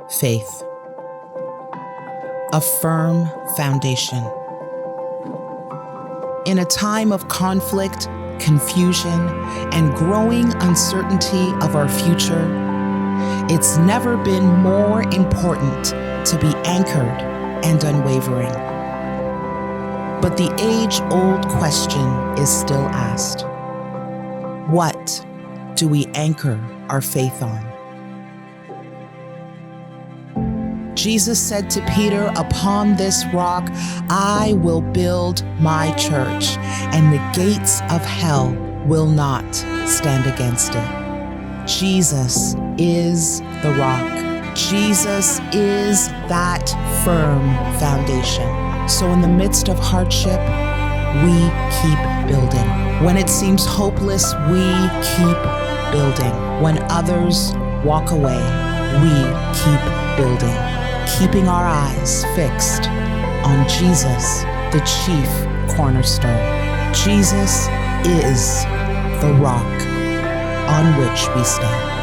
faith, a firm foundation. In a time of conflict, confusion, and growing uncertainty of our future, it's never been more important to be anchored and unwavering. But the age-old question is still asked: what do we anchor our faith on? Jesus said to Peter, "Upon this rock I will build my church, and the gates of hell will not stand against it." Jesus is the rock. Jesus is that firm foundation. So in the midst of hardship, we keep building. When it seems hopeless, we keep building. When others walk away, we keep building, keeping our eyes fixed on Jesus, the chief cornerstone. Jesus is the rock on which we stand.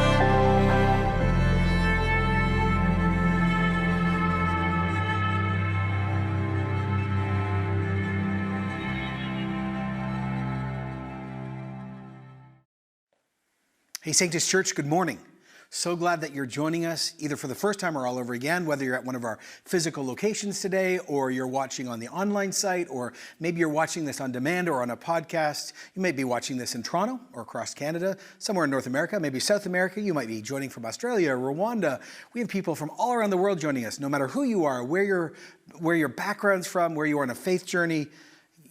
Hey, Sanctus Church, good morning. So glad that you're joining us either for the first time or all over again, whether you're at one of our physical locations today or you're watching on the online site, or maybe you're watching this on demand or on a podcast. You may be watching this in Toronto or across Canada, somewhere in North America, maybe South America. You might be joining from Australia, Rwanda. We have people from all around the world joining us. No matter who you are, where your background's from, where you are on a faith journey,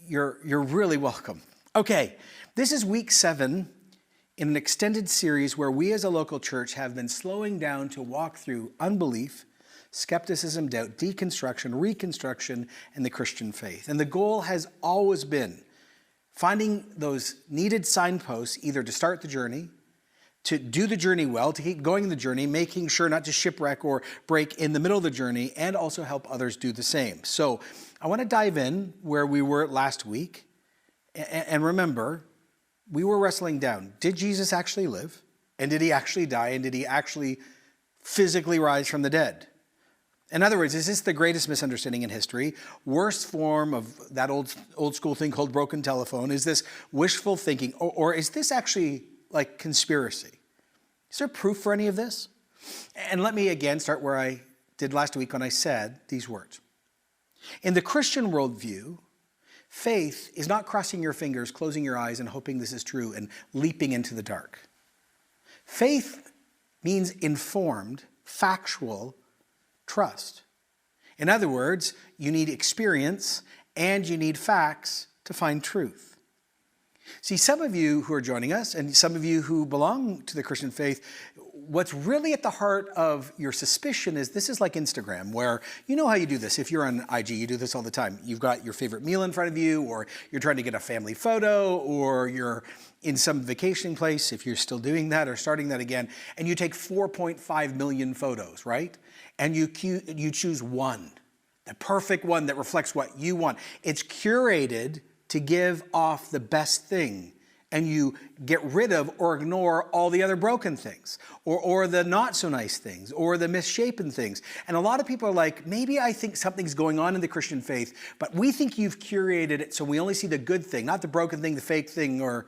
you're really welcome. Okay, this is week 7 in an extended series where we as a local church have been slowing down to walk through unbelief, skepticism, doubt, deconstruction, reconstruction, and the Christian faith. And the goal has always been finding those needed signposts, either to start the journey, to do the journey well, to keep going the journey, making sure not to shipwreck or break in the middle of the journey, and also help others do the same. So I want to dive in where we were last week. And remember, we were wrestling down, did Jesus actually live? And did he actually die? And did he actually physically rise from the dead? In other words, is this the greatest misunderstanding in history? Worst form of that old school thing called broken telephone? Is this wishful thinking? Or is this actually like conspiracy? Is there proof for any of this? And let me again start where I did last week when I said these words. In the Christian worldview, faith is not crossing your fingers, closing your eyes, and hoping this is true and leaping into the dark. Faith means informed, factual trust. In other words, you need experience and you need facts to find truth. See, some of you who are joining us and some of you who belong to the Christian faith, what's really at the heart of your suspicion is this is like Instagram, where you know how you do this. If you're on IG, you do this all the time. You've got your favorite meal in front of you, or you're trying to get a family photo, or you're in some vacation place, if you're still doing that or starting that again, and you take 4.5 million photos, right? And you choose one, the perfect one that reflects what you want. It's curated to give off the best thing, and you get rid of or ignore all the other broken things, or the not so nice things, or the misshapen things. And a lot of people are like, maybe I think something's going on in the Christian faith, but we think you've curated it so we only see the good thing, not the broken thing, the fake thing, or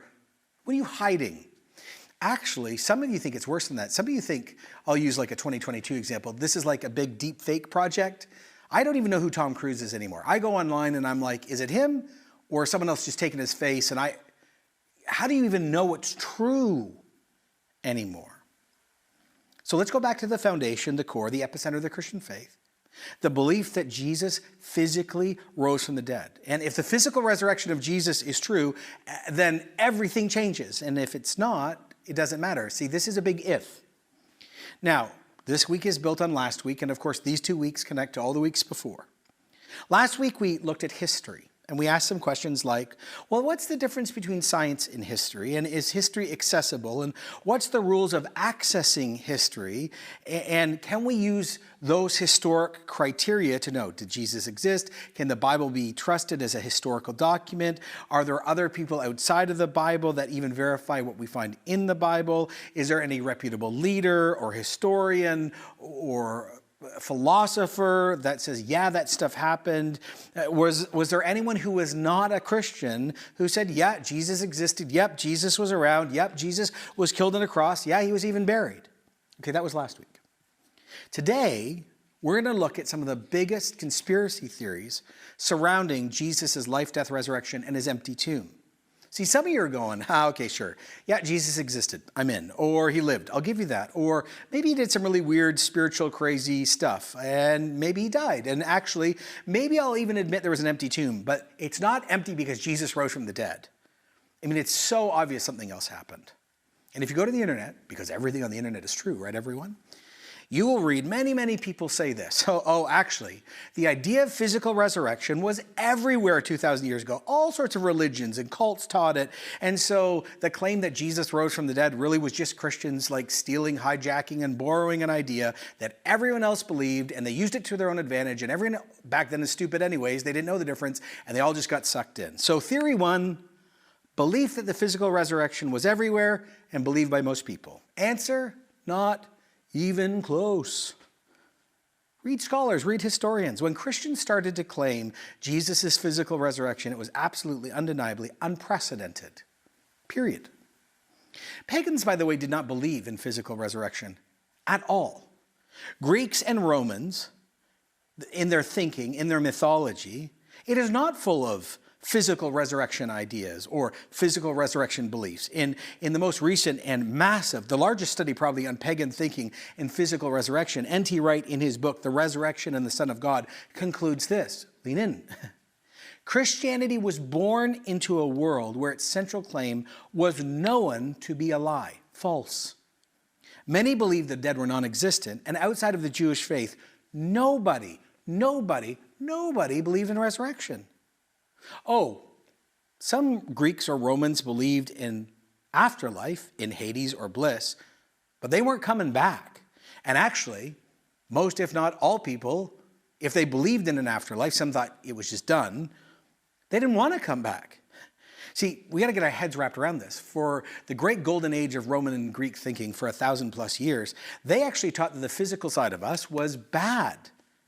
what are you hiding? Actually, some of you think it's worse than that. Some of you think, I'll use like a 2022 example, this is like a big deep fake project. I don't even know who Tom Cruise is anymore. I go online and I'm like, is it him? Or someone else just taking his face, and how do you even know what's true anymore? So let's go back to the foundation, the core, the epicenter of the Christian faith. The belief that Jesus physically rose from the dead. And if the physical resurrection of Jesus is true, then everything changes. And if it's not, it doesn't matter. See, this is a big if. Now, this week is built on last week, and of course, these 2 weeks connect to all the weeks before. Last week, we looked at history. And we asked some questions like, well, what's the difference between science and history? And is history accessible? And what's the rules of accessing history? And can we use those historic criteria to know, did Jesus exist? Can the Bible be trusted as a historical document? Are there other people outside of the Bible that even verify what we find in the Bible? Is there any reputable leader or historian or philosopher that says, yeah, that stuff happened? Was there anyone who was not a Christian who said, yeah, Jesus existed. Yep, Jesus was around. Yep, Jesus was killed on a cross. Yeah, he was even buried. Okay, that was last week. Today, we're going to look at some of the biggest conspiracy theories surrounding Jesus' life, death, resurrection, and his empty tomb. See, some of you are going, okay, sure. Yeah, Jesus existed. I'm in. Or he lived. I'll give you that. Or maybe he did some really weird, spiritual, crazy stuff. And maybe he died. And actually, maybe I'll even admit there was an empty tomb. But it's not empty because Jesus rose from the dead. I mean, it's so obvious something else happened. And if you go to the internet, because everything on the internet is true, right, everyone? You will read many, many people say this. Actually, the idea of physical resurrection was everywhere 2,000 years ago. All sorts of religions and cults taught it. And so the claim that Jesus rose from the dead really was just Christians like stealing, hijacking, and borrowing an idea that everyone else believed, and they used it to their own advantage. And everyone back then is stupid anyways. They didn't know the difference, and they all just got sucked in. So theory one, belief that the physical resurrection was everywhere and believed by most people. Answer, not even close. Read scholars, read historians. When Christians started to claim Jesus' physical resurrection, it was absolutely, undeniably unprecedented. Period. Pagans, by the way, did not believe in physical resurrection at all. Greeks and Romans, in their thinking, in their mythology, it is not full of physical resurrection ideas or physical resurrection beliefs. In the most recent and massive, the largest study probably on pagan thinking and physical resurrection, N.T. Wright in his book, The Resurrection and the Son of God, concludes this. Lean in. Christianity was born into a world where its central claim was known to be a lie, false. Many believed the dead were non-existent, and outside of the Jewish faith, nobody believed in resurrection. Some Greeks or Romans believed in afterlife, in Hades or bliss, but they weren't coming back. And actually, most, if not all people, if they believed in an afterlife, some thought it was just done, they didn't want to come back. See, we got to get our heads wrapped around this. For the great golden age of Roman and Greek thinking for 1,000+ years, they actually taught that the physical side of us was bad.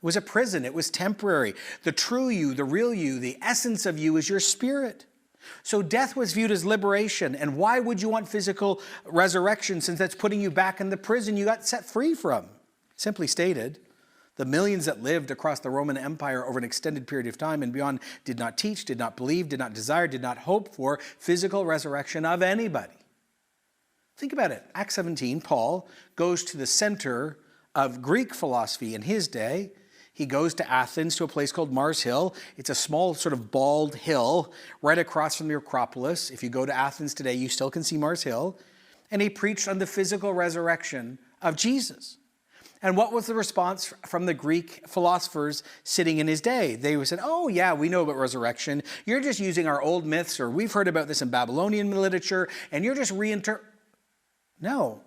It was a prison. It was temporary. The true you, the real you, the essence of you is your spirit. So death was viewed as liberation. And why would you want physical resurrection since that's putting you back in the prison you got set free from? Simply stated, the millions that lived across the Roman Empire over an extended period of time and beyond did not teach, did not believe, did not desire, did not hope for physical resurrection of anybody. Think about it. Acts 17, Paul goes to the center of Greek philosophy in his day. He goes to Athens, to a place called Mars Hill. It's a small sort of bald hill right across from the Acropolis. If you go to Athens today, you still can see Mars Hill. And he preached on the physical resurrection of Jesus. And what was the response from the Greek philosophers sitting in his day? They said, oh yeah, we know about resurrection. You're just using our old myths, or we've heard about this in Babylonian literature, and you're just No.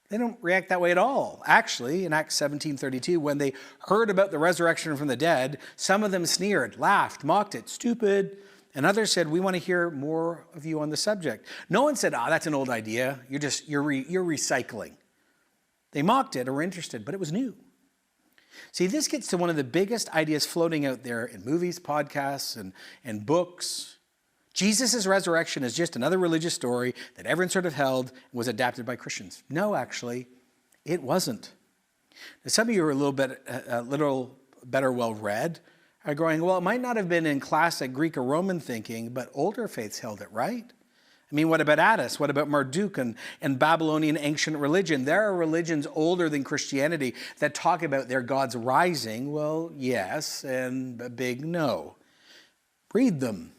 They don't react that way at all. Actually, in Acts 17:32, when they heard about the resurrection from the dead, some of them sneered, laughed, mocked it, stupid. And others said, we want to hear more of you on the subject. No one said, that's an old idea. You're recycling. They mocked it or were interested, but it was new. See, this gets to one of the biggest ideas floating out there in movies, podcasts, and books. Jesus' resurrection is just another religious story that everyone sort of held and was adapted by Christians. No, actually, it wasn't. Now, some of you are a little better well-read, are going, well, it might not have been in classic Greek or Roman thinking, but older faiths held it, right? I mean, what about Attis? What about Marduk and Babylonian ancient religion? There are religions older than Christianity that talk about their gods rising. Well, yes, and a big no. Read them.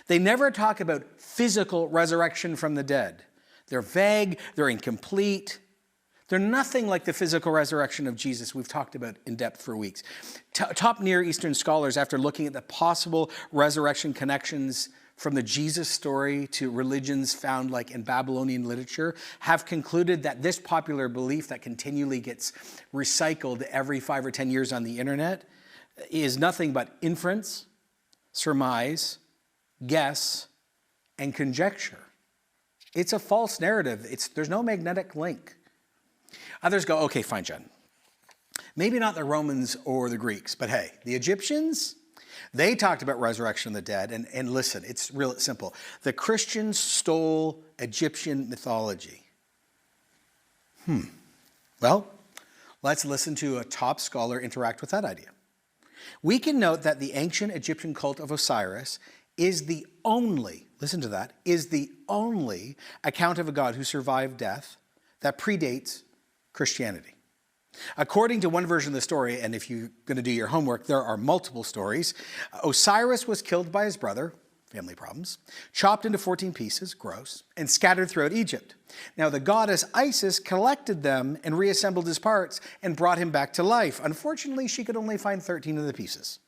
They never talk about physical resurrection from the dead. They're vague, they're incomplete. They're nothing like the physical resurrection of Jesus we've talked about in depth for weeks. Top Near Eastern scholars, after looking at the possible resurrection connections from the Jesus story to religions found like in Babylonian literature, have concluded that this popular belief that continually gets recycled every 5 or 10 years on the internet is nothing but inference, surmise, guess, and conjecture. It's a false narrative. There's no magnetic link. Others go, okay, fine, Jon. Maybe not the Romans or the Greeks, but hey, the Egyptians, they talked about resurrection of the dead. And listen, it's real simple. The Christians stole Egyptian mythology. Well, let's listen to a top scholar interact with that idea. We can note that the ancient Egyptian cult of Osiris is the only, listen to that, is the only account of a god who survived death that predates Christianity. According to one version of the story, and if you're going to do your homework, there are multiple stories, Osiris was killed by his brother, family problems, chopped into 14 pieces, gross, and scattered throughout Egypt. Now the goddess Isis collected them and reassembled his parts and brought him back to life. Unfortunately, she could only find 13 of the pieces.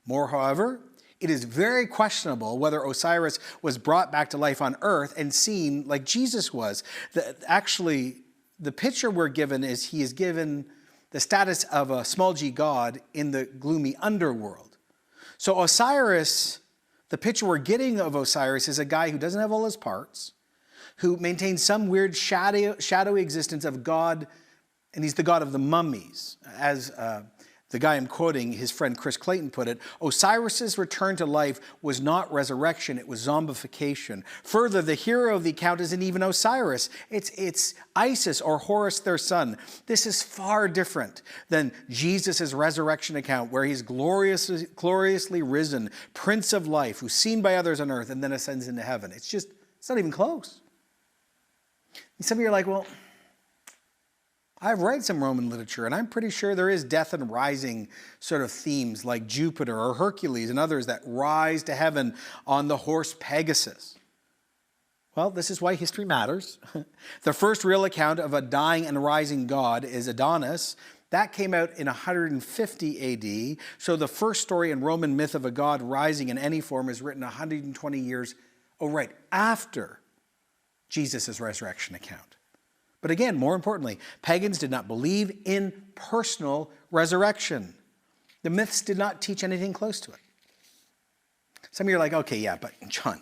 More, however, it is very questionable whether Osiris was brought back to life on earth and seen like Jesus was. Actually, the picture we're given is he is given the status of a small g god in the gloomy underworld. So Osiris, the picture we're getting of Osiris is a guy who doesn't have all his parts, who maintains some weird shadowy existence of God, and he's the god of the mummies. As the guy I'm quoting, his friend Chris Clayton put it, Osiris's return to life was not resurrection, it was zombification. Further, the hero of the account isn't even Osiris, it's Isis or Horus, their son. This is far different than Jesus' resurrection account, where he's gloriously risen, Prince of Life, who's seen by others on earth and then ascends into heaven. It's not even close. And some of you are like, well, I've read some Roman literature, and I'm pretty sure there is death and rising sort of themes like Jupiter or Hercules and others that rise to heaven on the horse Pegasus. Well, this is why history matters. The first real account of a dying and rising god is Adonis. That came out in 150 AD, so the first story in Roman myth of a god rising in any form is written 120 years, after Jesus' resurrection account. But again, more importantly, pagans did not believe in personal resurrection. The myths did not teach anything close to it. Some of you are like, okay, yeah, but Jon,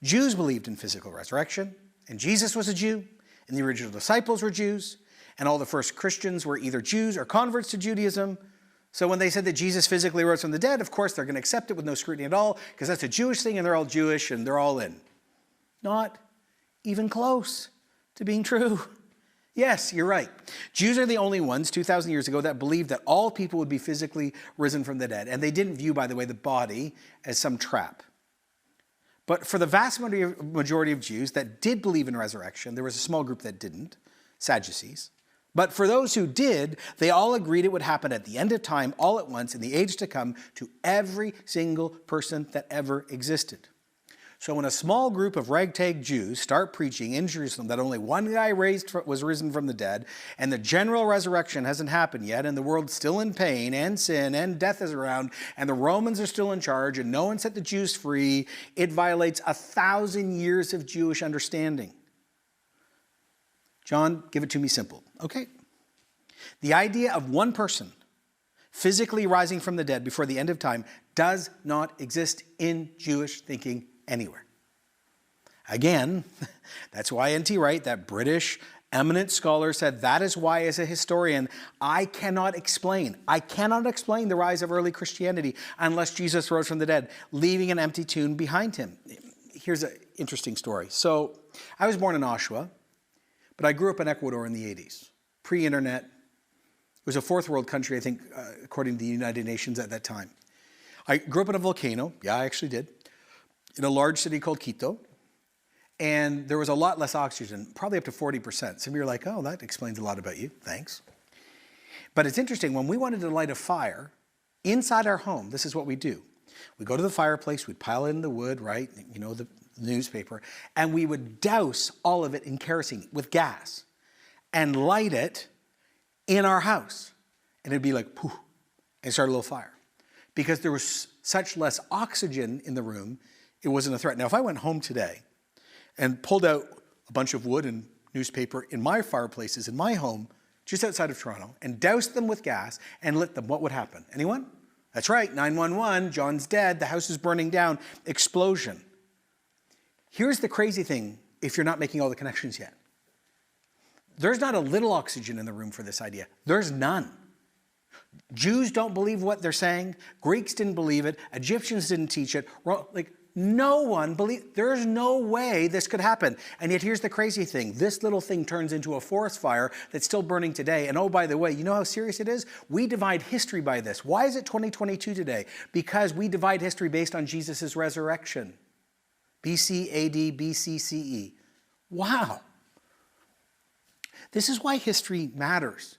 Jews believed in physical resurrection, and Jesus was a Jew, and the original disciples were Jews, and all the first Christians were either Jews or converts to Judaism. So when they said that Jesus physically rose from the dead, of course, they're going to accept it with no scrutiny at all, because that's a Jewish thing, and they're all Jewish, and they're all in. Not even close to being true. Yes, you're right. Jews are the only ones 2,000 years ago that believed that all people would be physically risen from the dead. And they didn't view, by the way, the body as some trap. But for the vast majority of Jews that did believe in resurrection, there was a small group that didn't, Sadducees. But for those who did, they all agreed it would happen at the end of time, all at once, in the age to come, to every single person that ever existed. So when a small group of ragtag Jews start preaching in Jerusalem that only one guy was risen from the dead, and the general resurrection hasn't happened yet, and the world's still in pain and sin and death is around, and the Romans are still in charge, and no one set the Jews free, it violates 1,000 years of Jewish understanding. Jon, give it to me simple. Okay. The idea of one person physically rising from the dead before the end of time does not exist in Jewish thinking anywhere. Again, that's why N.T. Wright, that British eminent scholar, said that is why, as a historian, I cannot explain the rise of early Christianity unless Jesus rose from the dead, leaving an empty tomb behind him. Here's an interesting story. So I was born in Oshawa, but I grew up in Ecuador in the 80s, pre-internet. It was a fourth world country, I think, according to the United Nations at that time. I grew up in a volcano. Yeah, I actually did. In a large city called Quito, and there was a lot less oxygen, probably up to 40%. Some of you are like, oh, that explains a lot about you, thanks. But it's interesting, when we wanted to light a fire inside our home, this is what we do. We go to the fireplace, we'd pile in the wood, right, the newspaper, and we would douse all of it in kerosene with gas and light it in our house. And it'd be like, poof, and start a little fire. Because there was such less oxygen in the room, it wasn't a threat. Now, if I went home today and pulled out a bunch of wood and newspaper in my fireplaces in my home, just outside of Toronto, and doused them with gas and lit them, what would happen? Anyone? That's right, 911, John's dead, the house is burning down, explosion. Here's the crazy thing, if you're not making all the connections yet. There's not a little oxygen in the room for this idea. There's none. Jews don't believe what they're saying. Greeks didn't believe it. Egyptians didn't teach it. No one believed. There's no way this could happen. And yet here's the crazy thing. This little thing turns into a forest fire that's still burning today. And oh, by the way, you know how serious it is? We divide history by this. Why is it 2022 today? Because we divide history based on Jesus' resurrection. BC, AD, BC, CE. Wow. This is why history matters.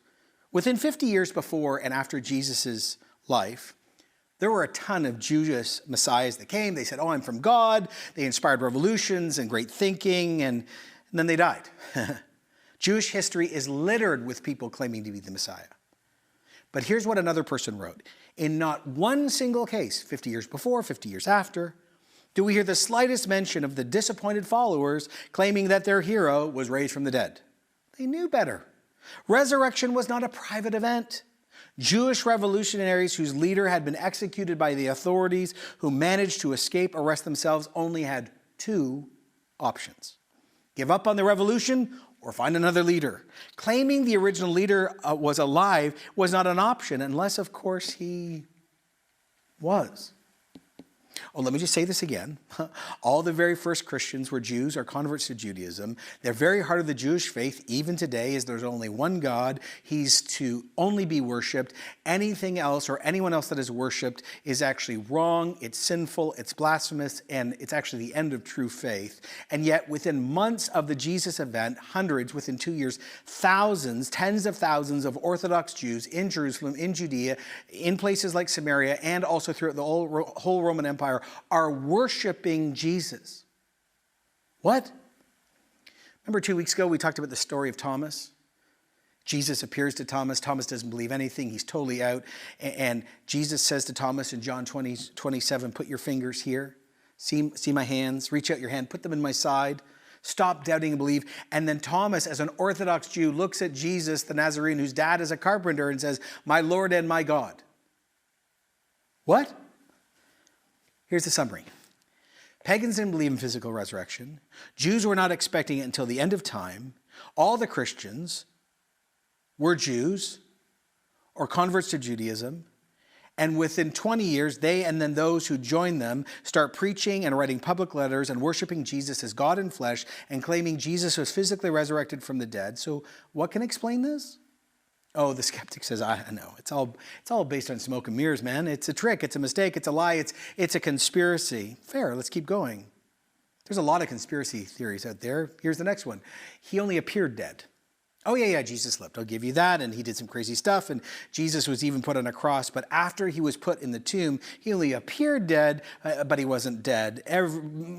Within 50 years before and after Jesus' life, there were a ton of Jewish messiahs that came. They said, oh, I'm from God. They inspired revolutions and great thinking, and then they died. Jewish history is littered with people claiming to be the Messiah. But here's what another person wrote. In not one single case, 50 years before, 50 years after, do we hear the slightest mention of the disappointed followers claiming that their hero was raised from the dead. They knew better. Resurrection was not a private event. Jewish revolutionaries whose leader had been executed by the authorities who managed to escape arrest themselves only had two options. Give up on the revolution or find another leader. Claiming the original leader was alive was not an option unless, of course, he was. Oh, let me just say this again. All the very first Christians were Jews or converts to Judaism. The very heart of the Jewish faith, even today, is there's only one God. He's to only be worshipped. Anything else or anyone else that is worshipped is actually wrong, it's sinful, it's blasphemous, and it's actually the end of true faith. And yet, within months of the Jesus event, hundreds, within 2 years, thousands, tens of thousands of Orthodox Jews in Jerusalem, in Judea, in places like Samaria, and also throughout the whole Roman Empire, are worshiping Jesus. What? Remember 2 weeks ago we talked about the story of Thomas? Jesus appears to Thomas. Thomas doesn't believe anything. He's totally out. And Jesus says to Thomas in John 20:27, put your fingers here. See my hands. Reach out your hand. Put them in my side. Stop doubting and believe. And then Thomas, as an Orthodox Jew, looks at Jesus, the Nazarene, whose dad is a carpenter, and says, my Lord and my God. What? Here's the summary. Pagans didn't believe in physical resurrection. Jews were not expecting it until the end of time. All the Christians were Jews or converts to Judaism. And within 20 years, they and then those who join them start preaching and writing public letters and worshiping Jesus as God in flesh and claiming Jesus was physically resurrected from the dead. So what can explain this? Oh, the skeptic says, I know. It's all based on smoke and mirrors, man. It's a trick. It's a mistake. It's a lie. It's a conspiracy. Fair. Let's keep going. There's a lot of conspiracy theories out there. Here's the next one. He only appeared dead. Oh, yeah, Jesus lived. I'll give you that. And he did some crazy stuff. And Jesus was even put on a cross. But after he was put in the tomb, he only appeared dead, but he wasn't dead.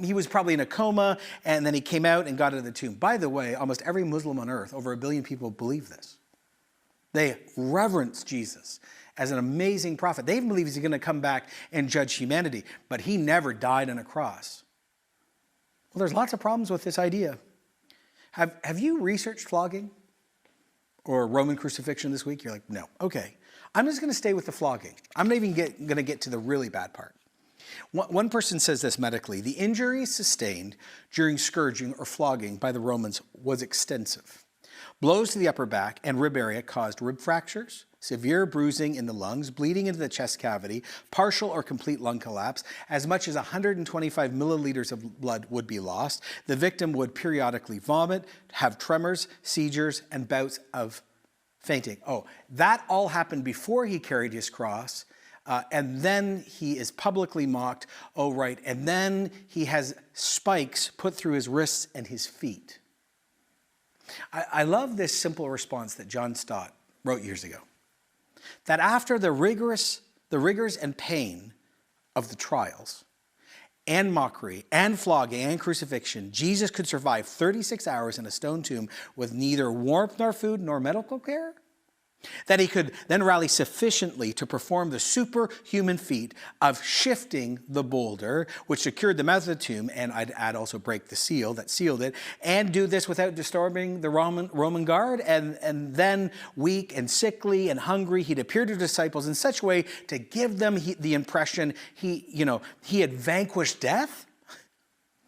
He was probably in a coma, and then he came out and got out of the tomb. By the way, almost every Muslim on earth, over 1 billion people, believe this. They reverence Jesus as an amazing prophet. They even believe he's going to come back and judge humanity, but he never died on a cross. Well, there's lots of problems with this idea. Have you researched flogging or Roman crucifixion this week? You're like, no. Okay. I'm just going to stay with the flogging. I'm not even going to get to the really bad part. One person says this medically. The injury sustained during scourging or flogging by the Romans was extensive. Blows to the upper back and rib area caused rib fractures, severe bruising in the lungs, bleeding into the chest cavity, partial or complete lung collapse. As much as 125 milliliters of blood would be lost. The victim would periodically vomit, have tremors, seizures, and bouts of fainting. Oh, that all happened before he carried his cross, and then he is publicly mocked. Oh, right. And then he has spikes put through his wrists and his feet. I love this simple response that John Stott wrote years ago. That after the rigors and pain of the trials and mockery and flogging and crucifixion, Jesus could survive 36 hours in a stone tomb with neither warmth nor food nor medical care. That he could then rally sufficiently to perform the superhuman feat of shifting the boulder, which secured the mouth of the tomb, and I'd add also break the seal that sealed it, and do this without disturbing the Roman guard. And then, weak and sickly and hungry, he'd appear to disciples in such a way to give them the impression he had vanquished death,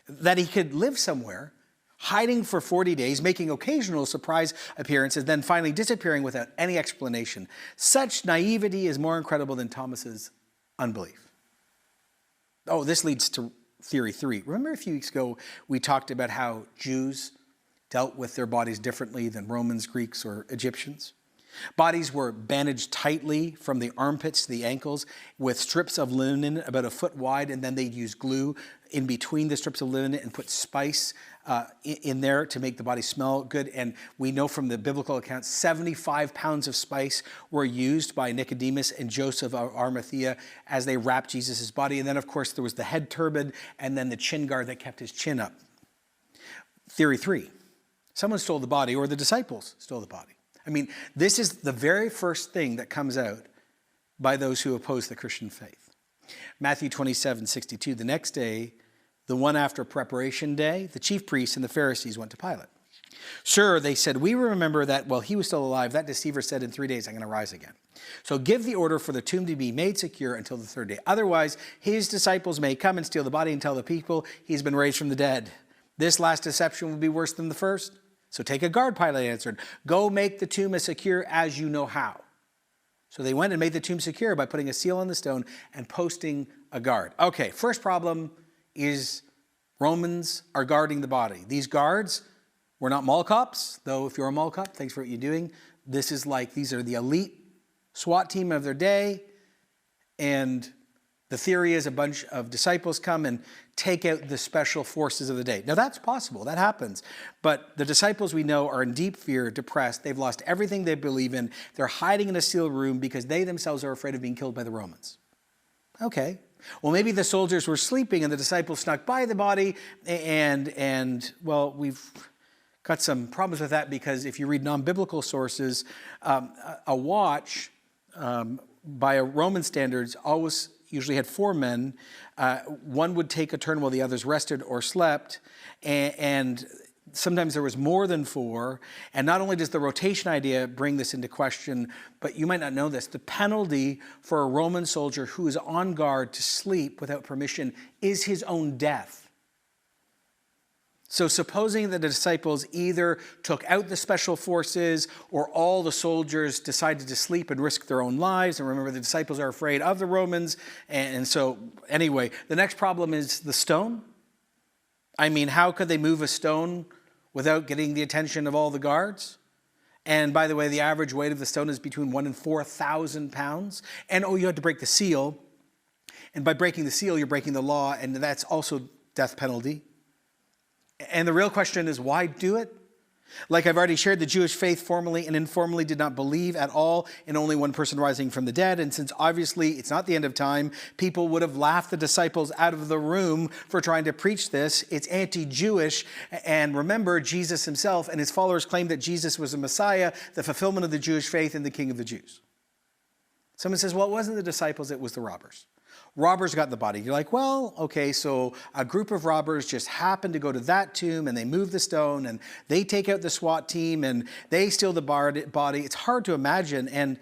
that he could live somewhere hiding for 40 days, making occasional surprise appearances, then finally disappearing without any explanation. Such naivety is more incredible than Thomas's unbelief. Oh, this leads to theory 3. Remember a few weeks ago we talked about how Jews dealt with their bodies differently than Romans, Greeks, or Egyptians? Bodies were bandaged tightly from the armpits to the ankles with strips of linen about a foot wide, and then they'd use glue in between the strips of linen and put spice in there to make the body smell good. And we know from the biblical accounts, 75 pounds of spice were used by Nicodemus and Joseph of Arimathea as they wrapped Jesus' body. And then, of course, there was the head turban and then the chin guard that kept his chin up. Theory 3, someone stole the body, or the disciples stole the body. I mean, this is the very first thing that comes out by those who oppose the Christian faith. Matthew 27:62, the next day, the one after preparation day, the chief priests and the Pharisees went to Pilate. Sir, they said, we remember that while he was still alive, that deceiver said, in 3 days I'm going to rise again. So give the order for the tomb to be made secure until the third day. Otherwise, his disciples may come and steal the body and tell the people he's been raised from the dead. This last deception will be worse than the first. So take a guard, Pilate answered. Go make the tomb as secure as you know how. So they went and made the tomb secure by putting a seal on the stone and posting a guard. Okay, first problem is Romans are guarding the body. These guards were not mall cops, though if you're a mall cop, thanks for what you're doing. These are the elite SWAT team of their day. And the theory is a bunch of disciples come and take out the special forces of the day. Now that's possible, that happens. But the disciples we know are in deep fear, depressed. They've lost everything they believe in. They're hiding in a sealed room because they themselves are afraid of being killed by the Romans. Okay. Well, maybe the soldiers were sleeping and the disciples snuck by the body and well, we've got some problems with that because if you read non-biblical sources, a watch by Roman standards always usually had 4 men. One would take a turn while the others rested or slept. And sometimes there was more than 4. And not only does the rotation idea bring this into question, but you might not know this, the penalty for a Roman soldier who is on guard to sleep without permission is his own death. So supposing that the disciples either took out the special forces or all the soldiers decided to sleep and risk their own lives. And remember, the disciples are afraid of the Romans. And so anyway, the next problem is the stone. I mean, how could they move a stone without getting the attention of all the guards? And by the way, the average weight of the stone is between 1,000 and 4,000 pounds. And you had to break the seal. And by breaking the seal, you're breaking the law. And that's also death penalty. And the real question is, why do it? Like I've already shared, the Jewish faith formally and informally did not believe at all in only one person rising from the dead. And since obviously it's not the end of time, people would have laughed the disciples out of the room for trying to preach this. It's anti-Jewish. And remember, Jesus himself and his followers claimed that Jesus was the Messiah, the fulfillment of the Jewish faith and the King of the Jews. Someone says, well, it wasn't the disciples, it was the robbers. Robbers got the body. You're like, well, okay, so a group of robbers just happened to go to that tomb and they move the stone and they take out the SWAT team and they steal the body. It's hard to imagine. And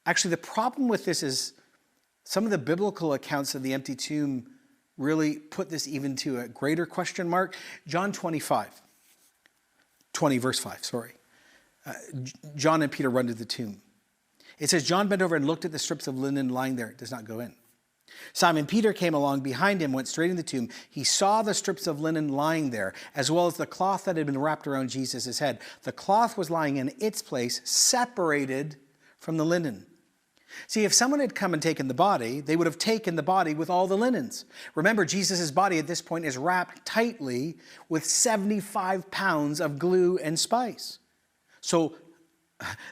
actually the problem with this is some of the biblical accounts of the empty tomb really put this even to a greater question mark. John 20 verse 5, sorry. John and Peter run to the tomb. It says, John bent over and looked at the strips of linen lying there. It does not go in. Simon Peter came along behind him, went straight in the tomb. He saw the strips of linen lying there, as well as the cloth that had been wrapped around Jesus' head. The cloth was lying in its place, separated from the linen. See, if someone had come and taken the body, they would have taken the body with all the linens. Remember, Jesus' body at this point is wrapped tightly with 75 pounds of glue and spice. So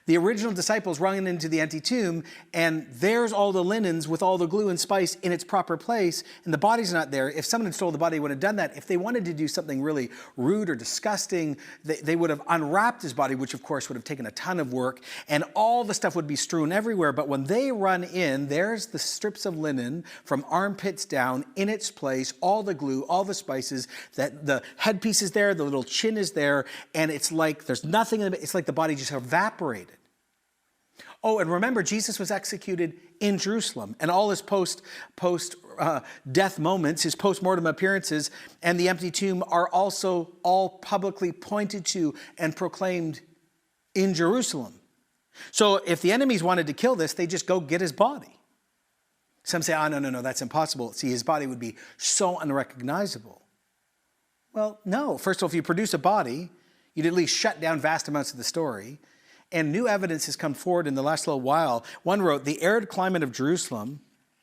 the original disciples run into the empty tomb, and there's all the linens with all the glue and spice in its proper place, and the body's not there. If someone had stole the body, they would have done that. If they wanted to do something really rude or disgusting, they would have unwrapped his body, which of course would have taken a ton of work, and all the stuff would be strewn everywhere. But when they run in, there's the strips of linen from armpits down in its place, all the glue, all the spices, that the headpiece is there, the little chin is there, and it's like there's nothing in it. It's like the body just evaporated. Oh, and remember, Jesus was executed in Jerusalem, and all his post death moments, his post-mortem appearances, and the empty tomb are also all publicly pointed to and proclaimed in Jerusalem. So if the enemies wanted to kill this, they just go get his body. Some say, oh, no, that's impossible. See, his body would be so unrecognizable. Well, no. First of all, if you produce a body, you'd at least shut down vast amounts of the story. And new evidence has come forward in the last little while. One wrote, in the arid climate of Jerusalem,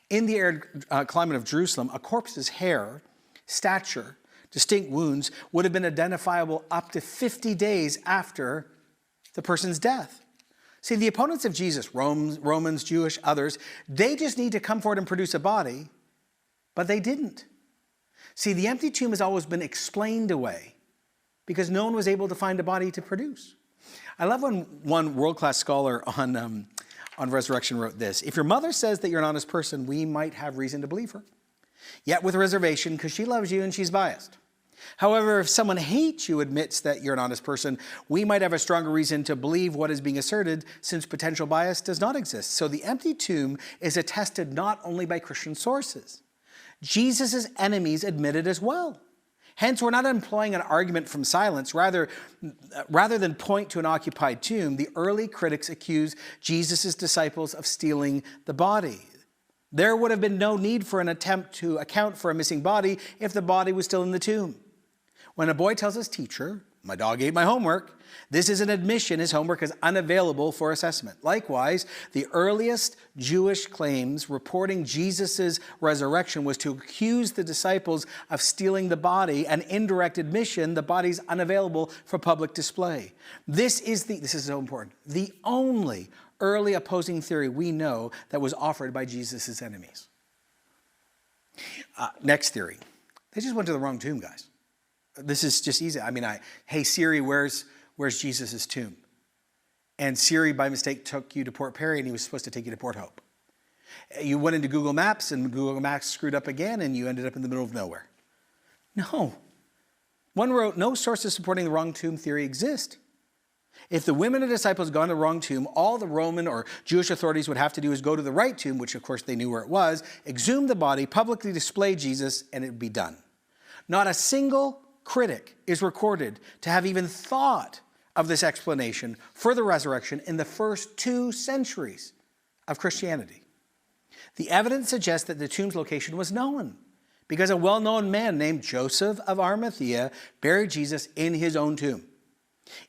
a corpse's hair, stature, distinct wounds would have been identifiable up to 50 days after the person's death. See, the opponents of Jesus, Romans, Jewish, others, they just need to come forward and produce a body, but they didn't. See, the empty tomb has always been explained away because no one was able to find a body to produce. I love when one world-class scholar on resurrection wrote this: if your mother says that you're an honest person, we might have reason to believe her, yet with reservation because she loves you and she's biased. However, if someone hates you admits that you're an honest person, we might have a stronger reason to believe what is being asserted since potential bias does not exist. So the empty tomb is attested not only by Christian sources. Jesus' enemies admit it as well. Hence, we're not employing an argument from silence. Rather than point to an occupied tomb, the early critics accuse Jesus' disciples of stealing the body. There would have been no need for an attempt to account for a missing body if the body was still in the tomb. When a boy tells his teacher, "My dog ate my homework," this is an admission his homework is unavailable for assessment. Likewise, the earliest Jewish claims reporting Jesus' resurrection was to accuse the disciples of stealing the body, an indirect admission the body's unavailable for public display. This is so important, the only early opposing theory we know that was offered by Jesus' enemies. Next theory. They just went to the wrong tomb, guys. This is just easy. Hey Siri, where's Jesus' tomb? And Siri, by mistake, took you to Port Perry, and he was supposed to take you to Port Hope. You went into Google Maps, and Google Maps screwed up again, and you ended up in the middle of nowhere. No. One wrote, no sources supporting the wrong tomb theory exist. If the women and disciples had gone to the wrong tomb, all the Roman or Jewish authorities would have to do is go to the right tomb, which of course they knew where it was, exhume the body, publicly display Jesus, and it would be done. Not a single critic is recorded to have even thought of this explanation for the resurrection in the first 2 centuries of Christianity. The evidence suggests that the tomb's location was known because a well-known man named Joseph of Arimathea buried Jesus in his own tomb.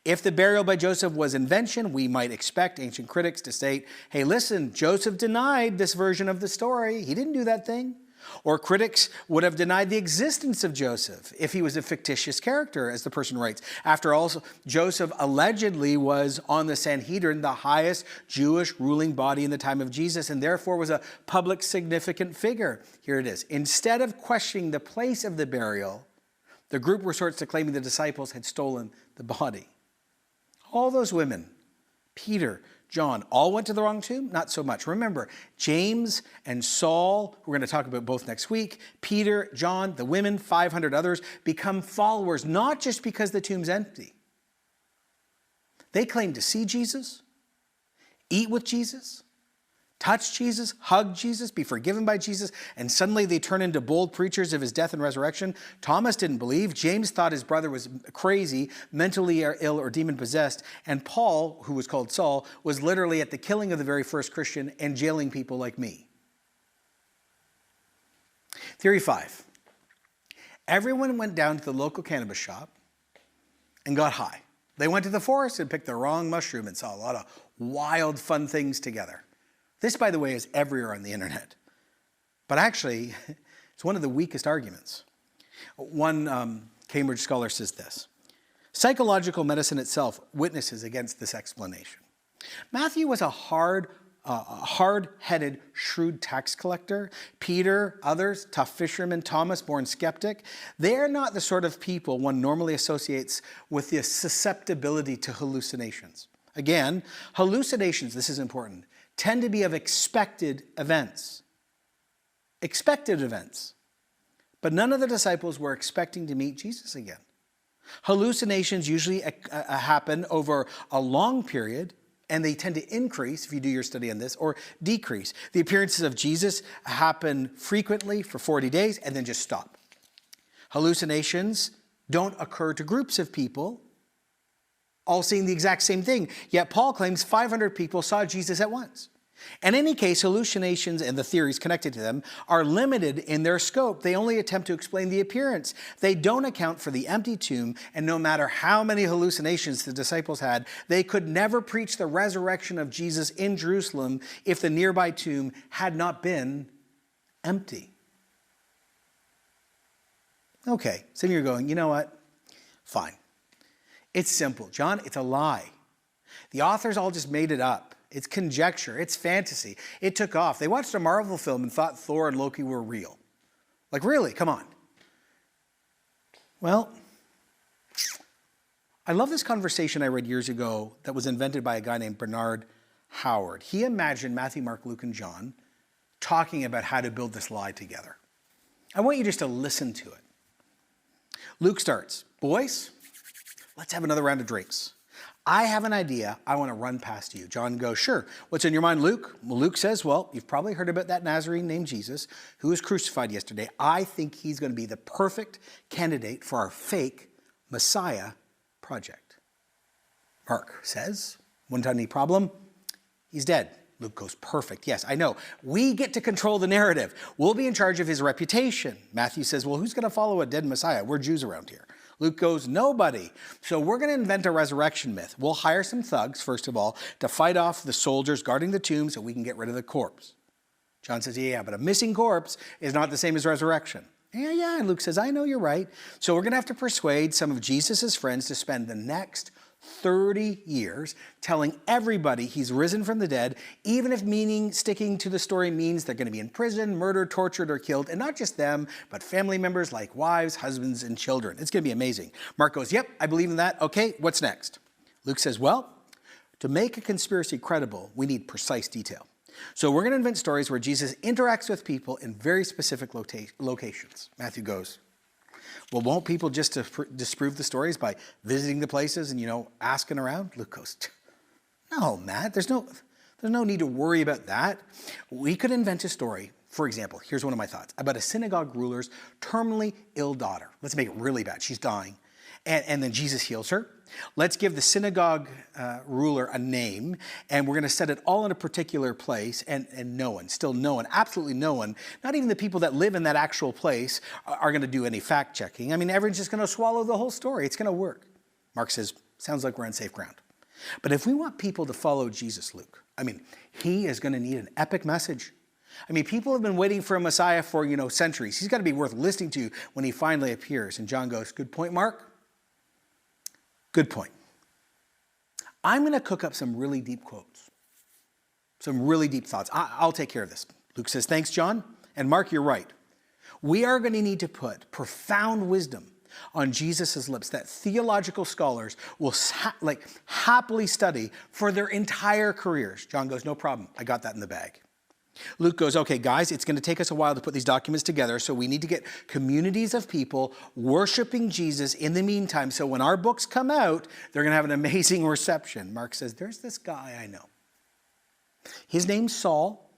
If the burial by Joseph was invention, we might expect ancient critics to state, hey, listen, Joseph denied this version of the story. He didn't do that thing. Or critics would have denied the existence of Joseph if he was a fictitious character, as the person writes. After all, Joseph allegedly was on the Sanhedrin, the highest Jewish ruling body in the time of Jesus, and therefore was a public significant figure. Here it is. Instead of questioning the place of the burial, the group resorts to claiming the disciples had stolen the body. All those women, Peter, John, all went to the wrong tomb? Not so much. Remember, James and Saul, we're going to talk about both next week, Peter, John, the women, 500 others, become followers, not just because the tomb's empty. They claim to see Jesus, eat with Jesus, touch Jesus, hug Jesus, be forgiven by Jesus, and suddenly they turn into bold preachers of his death and resurrection. Thomas didn't believe. James thought his brother was crazy, mentally ill, or demon-possessed. And Paul, who was called Saul, was literally at the killing of the very first Christian and jailing people like me. Theory 5. Everyone went down to the local cannabis shop and got high. They went to the forest and picked the wrong mushroom and saw a lot of wild, fun things together. This, by the way, is everywhere on the internet. But actually, it's one of the weakest arguments. One Cambridge scholar says this: psychological medicine itself witnesses against this explanation. Matthew was a hard-headed, shrewd tax collector. Peter, others, tough fishermen. Thomas, born skeptic. They are not the sort of people one normally associates with the susceptibility to hallucinations. Again, hallucinations, this is important, tend to be of expected events. Expected events. But none of the disciples were expecting to meet Jesus again. Hallucinations usually happen over a long period And they tend to increase, if you do your study on this, or decrease. The appearances of Jesus happen frequently for 40 days and then just stop. Hallucinations don't occur to groups of people all seeing the exact same thing. Yet Paul claims 500 people saw Jesus at once. In any case, hallucinations and the theories connected to them are limited in their scope. They only attempt to explain the appearance. They don't account for the empty tomb, and no matter how many hallucinations the disciples had, they could never preach the resurrection of Jesus in Jerusalem if the nearby tomb had not been empty. Okay, so you're going, you know what? Fine. It's simple. Jon, it's a lie. The authors all just made it up. It's conjecture. It's fantasy. It took off. They watched a Marvel film and thought Thor and Loki were real. Like, really? Come on. Well, I love this conversation I read years ago that was invented by a guy named Bernard Howard. He imagined Matthew, Mark, Luke, and John talking about how to build this lie together. I want you just to listen to it. Luke starts, boys, let's have another round of drinks. I have an idea I want to run past you. John goes, sure. What's in your mind, Luke? Well, Luke says, well, you've probably heard about that Nazarene named Jesus who was crucified yesterday. I think he's going to be the perfect candidate for our fake Messiah project. Mark says, wouldn't have any problem. He's dead. Luke goes, perfect. Yes, I know. We get to control the narrative. We'll be in charge of his reputation. Matthew says, well, who's going to follow a dead Messiah? We're Jews around here. Luke goes, nobody. So we're going to invent a resurrection myth. We'll hire some thugs, first of all, to fight off the soldiers guarding the tomb so we can get rid of the corpse. John says, yeah, but a missing corpse is not the same as resurrection. Yeah. And Luke says, I know you're right. So we're going to have to persuade some of Jesus's friends to spend the next 30 years telling everybody he's risen from the dead, even if sticking to the story means they're going to be in prison, murdered, tortured, or killed. And not just them, but family members like wives, husbands, and children. It's going to be amazing. Mark goes, yep, I believe in that. Okay, what's next? Luke says, well, to make a conspiracy credible, we need precise detail. So we're going to invent stories where Jesus interacts with people in very specific locations. Matthew goes, well, won't people just disprove the stories by visiting the places and, asking around? Luke goes, no, Matt, there's no need to worry about that. We could invent a story. For example, here's one of my thoughts about a synagogue ruler's terminally ill daughter. Let's make it really bad. She's dying. And then Jesus heals her. Let's give the synagogue ruler a name, and we're going to set it all in a particular place, and no one, absolutely no one, not even the people that live in that actual place are going to do any fact-checking. I mean, everyone's just going to swallow the whole story. It's going to work. Mark says, sounds like we're on safe ground. But if we want people to follow Jesus, Luke, he is going to need an epic message. People have been waiting for a Messiah for, centuries. He's got to be worth listening to when he finally appears. And John goes, good point, Mark. Good point. I'm going to cook up some really deep quotes, some really deep thoughts. I'll take care of this. Luke says, thanks, John. And Mark, you're right. We are going to need to put profound wisdom on Jesus' lips that theological scholars will happily study for their entire careers. John goes, no problem. I got that in the bag. Luke goes, okay, guys, it's going to take us a while to put these documents together, so we need to get communities of people worshiping Jesus in the meantime, so when our books come out, they're going to have an amazing reception. Mark says, there's this guy I know. His name's Saul.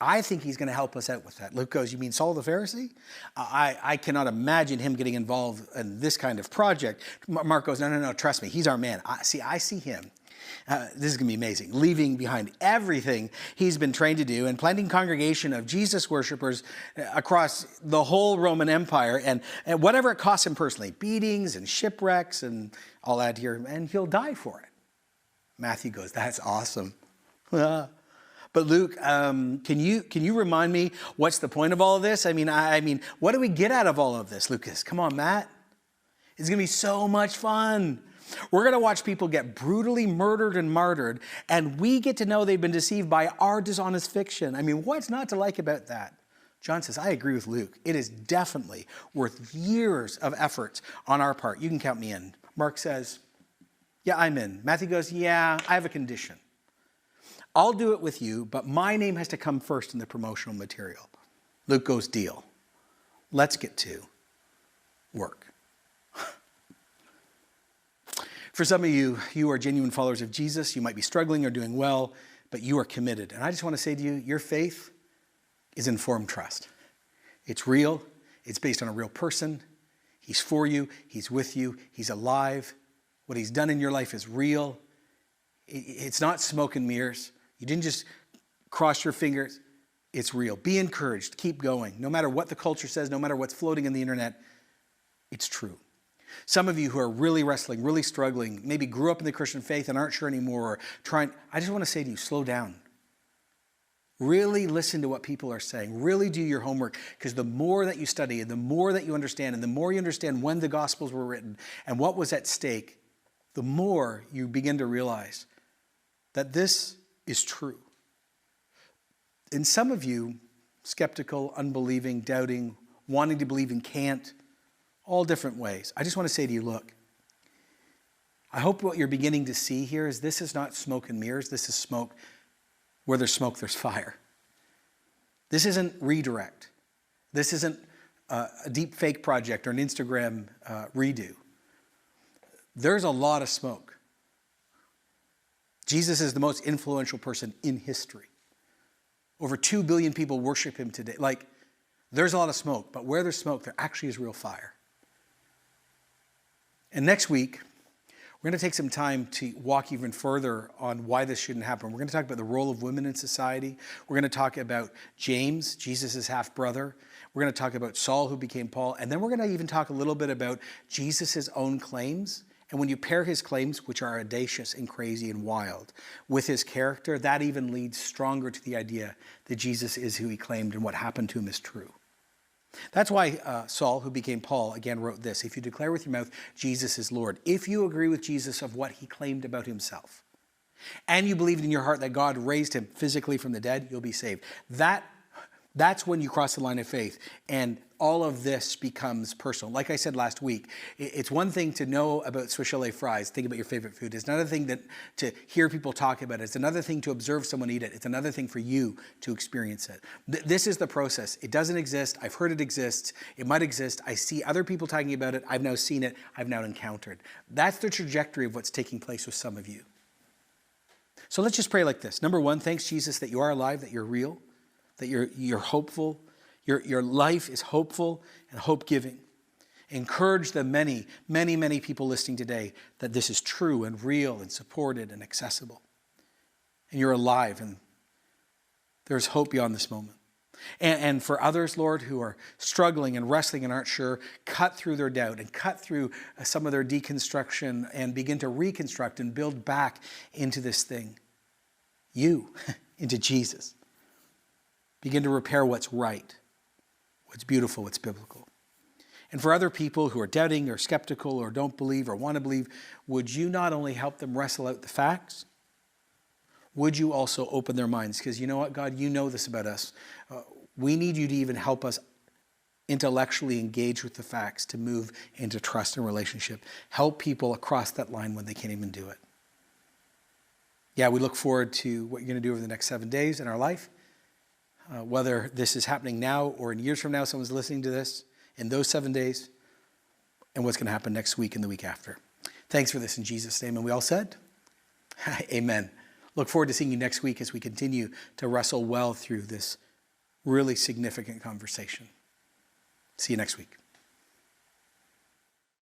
I think he's going to help us out with that. Luke goes, you mean Saul the Pharisee? I cannot imagine him getting involved in this kind of project. Mark goes, no, trust me, he's our man. I see him. This is going to be amazing. Leaving behind everything he's been trained to do and planting congregation of Jesus worshipers across the whole Roman Empire and whatever it costs him personally, beatings and shipwrecks and all that here, and he'll die for it. Matthew goes, that's awesome. But Luke, can you remind me what's the point of all of this? I mean, what do we get out of all of this, Lucas? Come on, Matt. It's going to be so much fun. We're going to watch people get brutally murdered and martyred, and we get to know they've been deceived by our dishonest fiction. What's not to like about that? John says, I agree with Luke. It is definitely worth years of efforts on our part. You can count me in. Mark says, yeah, I'm in. Matthew goes, yeah, I have a condition. I'll do it with you, but my name has to come first in the promotional material. Luke goes, deal. Let's get to work. For some of you, you are genuine followers of Jesus. You might be struggling or doing well, but you are committed. And I just want to say to you, your faith is informed trust. It's real. It's based on a real person. He's for you. He's with you. He's alive. What he's done in your life is real. It's not smoke and mirrors. You didn't just cross your fingers. It's real. Be encouraged. Keep going. No matter what the culture says, no matter what's floating in the internet, it's true. Some of you who are really wrestling, really struggling, maybe grew up in the Christian faith and aren't sure anymore, or trying, I just want to say to you, slow down. Really listen to what people are saying. Really do your homework, because the more that you study and the more that you understand, and the more you understand when the Gospels were written and what was at stake, the more you begin to realize that this is true. And some of you, skeptical, unbelieving, doubting, wanting to believe and can't, all different ways. I just want to say to you, look, I hope what you're beginning to see here is this is not smoke and mirrors. This is smoke. Where there's smoke, there's fire. This isn't redirect. This isn't a deep fake project or an Instagram redo. There's a lot of smoke. Jesus is the most influential person in history. Over 2 billion people worship him today. Like, there's a lot of smoke, but where there's smoke, there actually is real fire. And next week, we're going to take some time to walk even further on why this shouldn't happen. We're going to talk about the role of women in society. We're going to talk about James, Jesus' half-brother. We're going to talk about Saul, who became Paul. And then we're going to even talk a little bit about Jesus' own claims. And when you pair his claims, which are audacious and crazy and wild, with his character, that even leads stronger to the idea that Jesus is who he claimed and what happened to him is true. That's why Saul, who became Paul, again wrote this: if you declare with your mouth Jesus is Lord, if you agree with Jesus of what he claimed about himself, and you believed in your heart that God raised him physically from the dead, you'll be saved. That's when you cross the line of faith, and all of this becomes personal. Like I said last week, it's one thing to know about Swiss chalet fries, think about your favorite food. It's another thing to hear people talk about it. It's another thing to observe someone eat it. It's another thing for you to experience it. This is the process. It doesn't exist. I've heard it exists. It might exist. I see other people talking about it. I've now seen it. I've now encountered. That's the trajectory of what's taking place with some of you. So let's just pray like this. Number one, thanks, Jesus, that you are alive, that you're real, that you're hopeful. Your life is hopeful and hope-giving. Encourage the many, many, many people listening today that this is true and real and supported and accessible. And you're alive, and there's hope beyond this moment. And for others, Lord, who are struggling and wrestling and aren't sure, cut through their doubt and cut through some of their deconstruction and begin to reconstruct and build back into this thing. You, into Jesus. Begin to repair what's right, what's beautiful, what's biblical. And for other people who are doubting or skeptical or don't believe or want to believe, would you not only help them wrestle out the facts, would you also open their minds? Because you know what, God, you know this about us. We need you to even help us intellectually engage with the facts to move into trust and relationship. Help people across that line when they can't even do it. Yeah, we look forward to what you're going to do over the next 7 days in our life. Whether this is happening now or in years from now, someone's listening to this in those 7 days, and what's going to happen next week and the week after. Thanks for this in Jesus' name. And we all said, amen. Look forward to seeing you next week as we continue to wrestle well through this really significant conversation. See you next week.